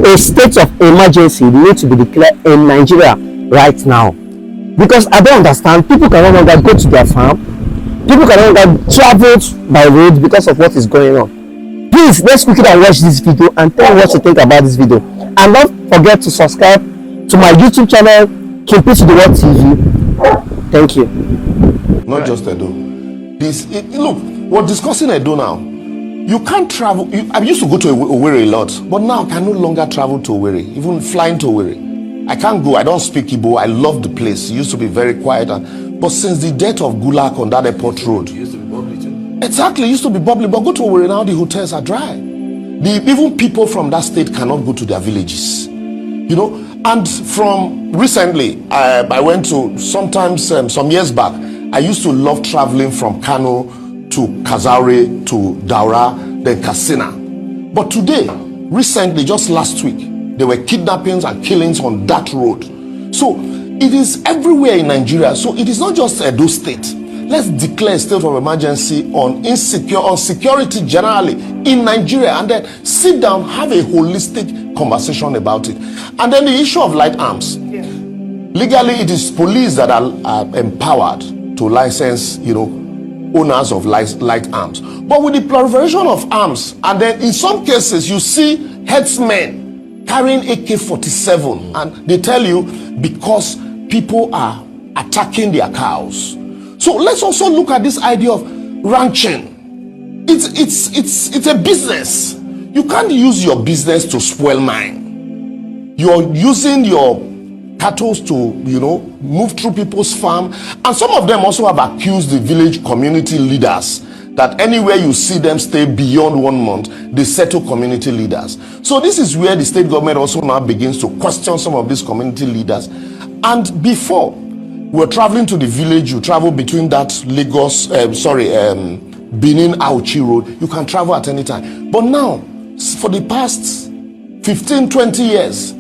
a state of emergency needs to be declared in Nigeria right now, because I don't understand. People can no longer go to their farm. People can no longer travel by road because of what is going on. Please, let's quickly watch this video and tell me what you think about this video. And don't forget to subscribe to my YouTube channel, Keep It to the World TV. Thank you. Not just Edo. Look, we're discussing Edo now. You can't travel. I used to go to Owerri a lot, but now I can no longer travel to Owerri, even flying to Owerri. I can't go. I don't speak Igbo. I love the place. It used to be very quiet. But since the death of Gulak on that airport road, it used to be bubbly too. Exactly, it used to be bubbly. But go to Owerri now, the hotels are dry. Even people from that state cannot go to their villages. You know, and from recently, I went to sometimes some years back. I used to love traveling from Kano to Kazaure, to Daura, then Katsina. But today, recently, just last week, there were kidnappings and killings on that road. So it is everywhere in Nigeria. So it is not just Edo State. Let's declare a state of emergency on security generally in Nigeria, and then sit down, have a holistic conversation about it. And then the issue of light arms. Yeah. Legally, it is police that are empowered to license, owners of light arms. But with the proliferation of arms, and then in some cases you see headsmen carrying AK-47, and they tell you because people are attacking their cows. So let's also look at this idea of ranching. It's a business. You can't use your business to spoil mine. You're using your cattle to move through people's farm, and some of them also have accused the village community leaders that anywhere you see them stay beyond 1 month, they settle community leaders. So this is where the state government also now begins to question some of these community leaders. And before, we're traveling to the village, you travel between that Lagos Benin Auchi road, you can travel at any time. But now, for the past 15-20 years,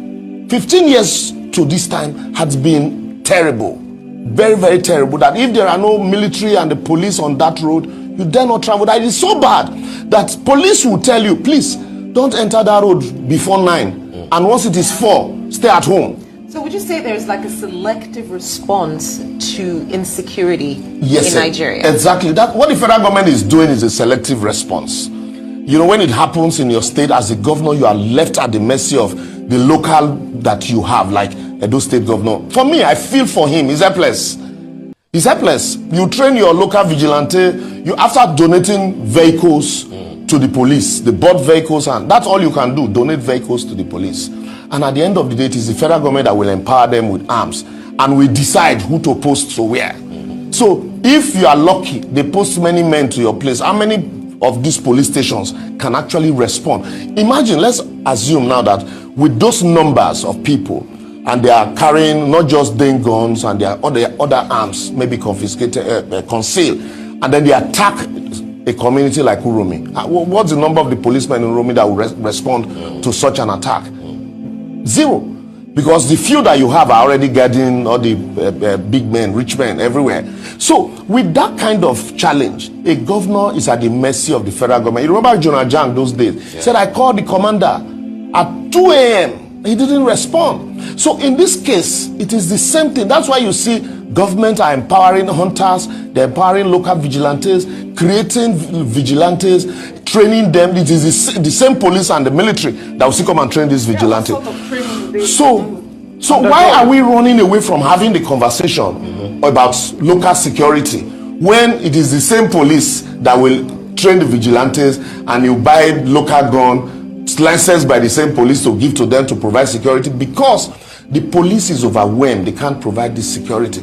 15 years to this time has been terrible, very, very terrible, that if there are no military and the police on that road, you dare not travel. That is so bad that police will tell you, please don't enter that road before 9, and once it is 4, stay at home. So would you say there's like a selective response to insecurity in Nigeria? Exactly. That what the federal government is doing is a selective response. When it happens in your state, as a governor, you are left at the mercy of the local that you have, like Edo State governor. For me, I feel for him. He's helpless. He's helpless. You train your local vigilante. You after donating vehicles to the police, they bought vehicles, and that's all you can do, donate vehicles to the police. And at the end of the day, it is the federal government that will empower them with arms, and we decide who to post to where. So if you are lucky, they post many men to your place. How many of these police stations can actually respond? Imagine, let's assume now that with those numbers of people, and they are carrying not just then guns and their other arms, maybe confiscated, concealed, and then they attack a community like Uromi. What's the number of the policemen in Uromi that will respond to such an attack? 0. Because the few that you have are already getting all the big men, rich men everywhere. So with that kind of challenge, a governor is at the mercy of the federal government. You remember Jonah Jang those days? Said, I called the commander at 2 a.m. He didn't respond. So in this case, it is the same thing. That's why you see government are empowering hunters, they're empowering local vigilantes, creating vigilantes, training them. It is the same police and the military that will still come and train these vigilantes. So why are we running away from having the conversation about local security when it is the same police that will train the vigilantes, and you buy local gun licensed by the same police to give to them to provide security, because the police is overwhelmed, they can't provide this security.